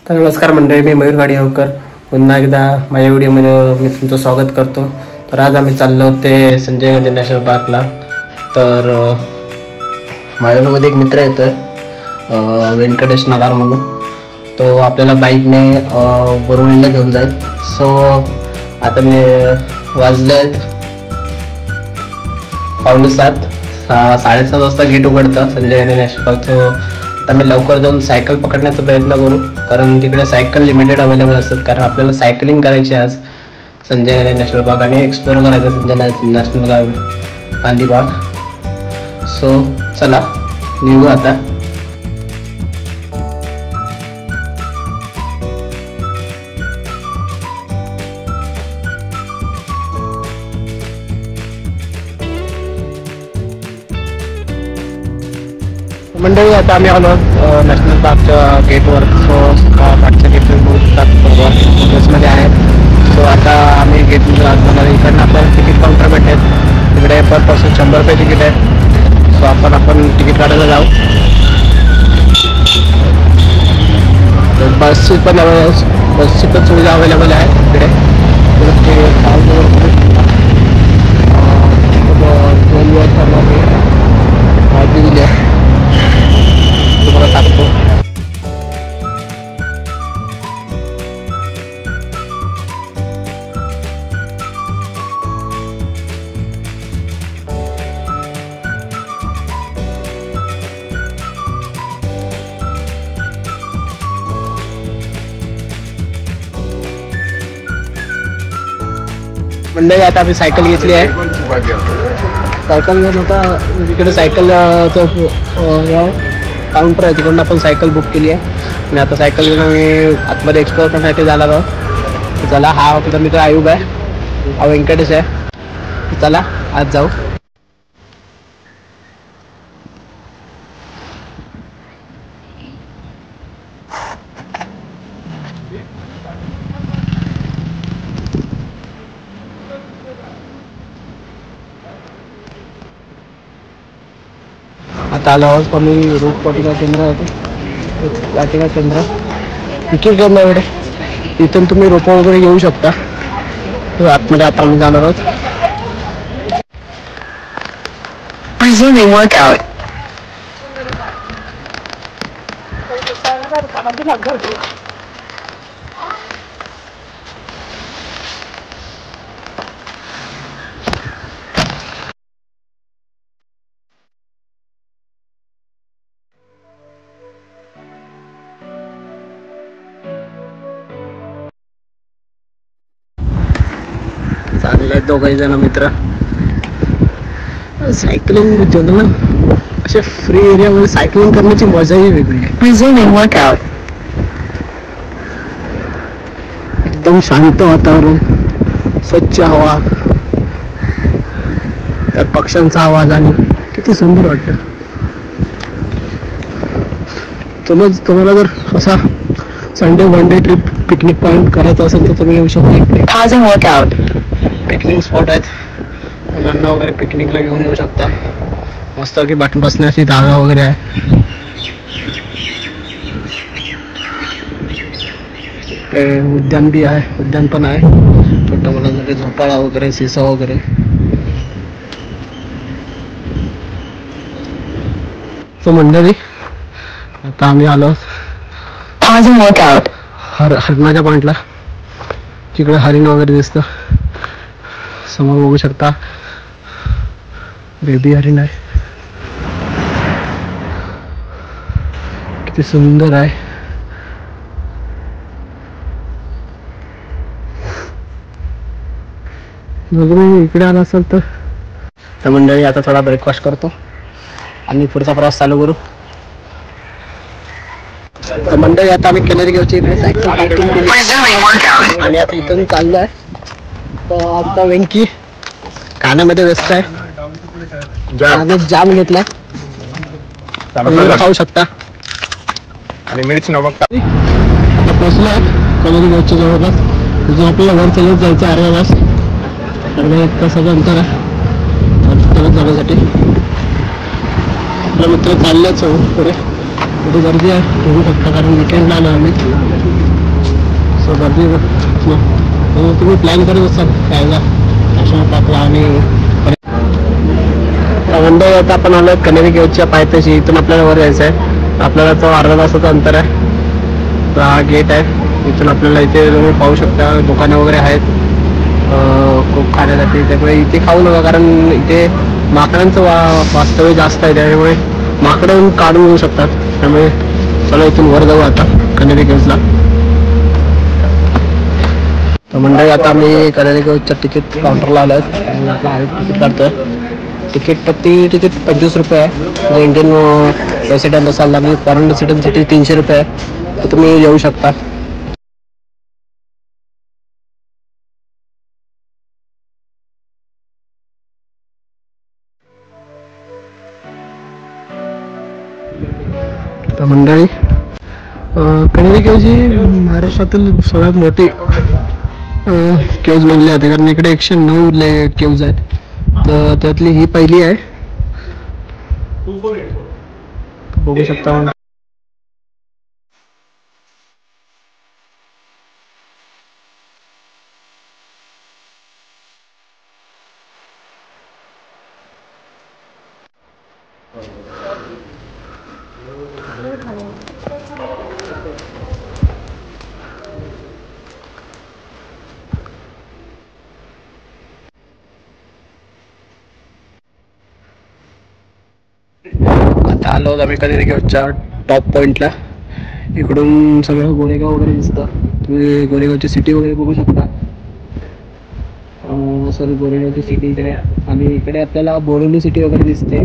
तर नमस्कार मंडळी, मी मयूर गाडीवकर पुन्हा एकदा माझ्या व्हिडिओमध्ये मी तुमचं स्वागत करतो. तर आज आम्ही चाललो होते संजय गांधी नॅशनल पार्कला. तर माझ्यासोबत एक मित्र येतोय व्यंकटेश नगार म्हणून. तो आपल्याला बाईकने बोरवलीला घेऊन जाईल. सो आता मी वाजले 6:45, 7:30 वाजता गेट उघडतं संजय गांधी नॅशनल पार्कचं. तर मी लवकर जाऊन सायकल पकडण्याचा प्रयत्न करू, कारण तिकडे सायकल लिमिटेड अवेलेबल असतात. कारण आपल्याला सायकलिंग करायची आज संजय गांधी नॅशनल पार्क आणि एक्सप्लोर करायचं Sanjay national Gandhi park. So चला निघू आता. मंडळी, आता आम्ही आलो नॅशनल पार्कच्या गेटवर. सो पाठच्या गेट बसमध्ये आहे. सो आता आम्ही गेटमध्ये आतमध्ये इकडनं आपल्याला तिकीट काउंटर भेटेल. तिकडे पर पर्सन 100 रुपये तिकीट आहे. सो आपण तिकीट काढायला जाऊ. बसची पण सुविधा अवेलेबल आहे तिकडे. माहिती दिली आहे तुम्हाला सांगतो. मंडळी, आता आम्ही सायकल घेतली आहे. सायकल घेऊन होता तिकडे सायकल काउंटर आहे, तिकडून आपण सायकल बुक केली आहे. आणि आता सायकल घेऊन आम्ही आतमध्ये एक्सप्लोर करण्यासाठी जाणार आहोत. चला, हा आपला मित्र आयुब आहे, हा व्यंकटेश आहे. चला आज जाऊ. आता आलो आहोत आम्ही रोपवाटिका केंद्र आहे. वाटिका केंद्र तिकीट घेऊन एवढे इथून तुम्ही रोपं वगैरे घेऊ शकता. आतमध्ये आता आम्ही जाणार आहोत. चालले दोघही जण मित्र. सायकलिंग ना अशा फ्री एरियामध्ये सायकलिंग करण्याची मजाही वेगळी आहे. एकदम शांत वातावरण, स्वच्छ हवा, त्यात पक्ष्यांचा आवाज आणि किती सुंदर वाटतं. तुम्हाला जर असा Sunday one day trip picnic point करायचा असेल तर तुम्ही येऊ शकता. पिकनिक स्पॉट आहेत, मुलांना वगैरे पिकनिकला घेऊन येऊ शकता. मस्त की बसण्याची जागा वगैरे आहे. उद्यान बी आहे, उद्यान पण आहे. छोट्या मुलांसाठी झोपाळा वगैरे, सिसा वगैरे. तो मंडळी, आता आम्ही आलो हरणाच्या पॉइंटला. तिकडे हरिण वगैरे दिसतं समोर, बघू शकता. बेबी हरिण आहे, किती सुंदर आहे. जर तुम्ही इकडे आला असाल तर मंडळी आता थोडा ब्रेकफास्ट करतो आणि पुढचा प्रवास चालू करू. तर मंडळी, आता आम्ही कॅनरी गावची सायकल पार्किंग केली आणि आता इथून चाललो आहे. तर आता वेंकी खाण्यामध्ये व्यस्त आहे. जाम घेतलाय, खाऊ शकता. आणि मिरची नमक. आता पोचलोय कॅनरी गावच्या जवळपास. तिथून आपल्याला वर चालत जायचं अर्धा तास. अर्धा 1 तासाचं अंतर आहे चालत जाण्यासाठी. आपला मित्र चालल्याच पुढे. कुठे गर्दी आहे बघू शकता, कारण विकेंडला आलो आम्ही. सो गर्दी तुम्ही प्लॅन करत असाल यायला नॅशनल पार्कला आणि मंडई आता आपण आलो कनेरी केव्हच्या पायथ्याशी. इथून आपल्याला वर यायचं आहे. आपल्याला तो अर्धा तासाचं अंतर आहे. तर हा गेट आहे. इथून आपल्याला इथे तुम्ही पाहू शकता दुकानं वगैरे आहेत खूप खाण्यासाठी. त्यामुळे इथे खाऊ नका कारण इथे माकडांचं वास्तव्य जास्त आहे. त्यामुळे माकडं काढून घेऊ शकतात. त्यामुळे चला इथून वर जाऊ आता कनेरी केव्हला. तर मंडळी आता आम्ही कनेरी केव्हच्या तिकीट काउंटरला आलो आहे. तिकीट काढतोय. प्रति तिकीट 25 रुपये आहे. इंडियन रेसिडेंट असाल आणि फॉरेन रेसिडेंटसाठी 300 रुपये आहे. तर तुम्ही येऊ शकता. तर मंडळी कनेरी केव्ह ही महाराष्ट्रातील सगळ्यात मोठी केव्ज म्हणली जाते कारण इकडे 109 केव्ज आहेत. तर त्यातली ही पहिली आहे. बघू शकता. आता आलो आम्ही कनेरी केव्हच्या टॉप पॉइंटला. इकडून सगळं गोरेगाव वगैरे दिसतं. तुम्ही गोरेगावची सिटी वगैरे बघू शकता. सर गोरेगावची सिटी इकडे आणि इकडे आपल्याला बोरिवली सिटी वगैरे दिसते.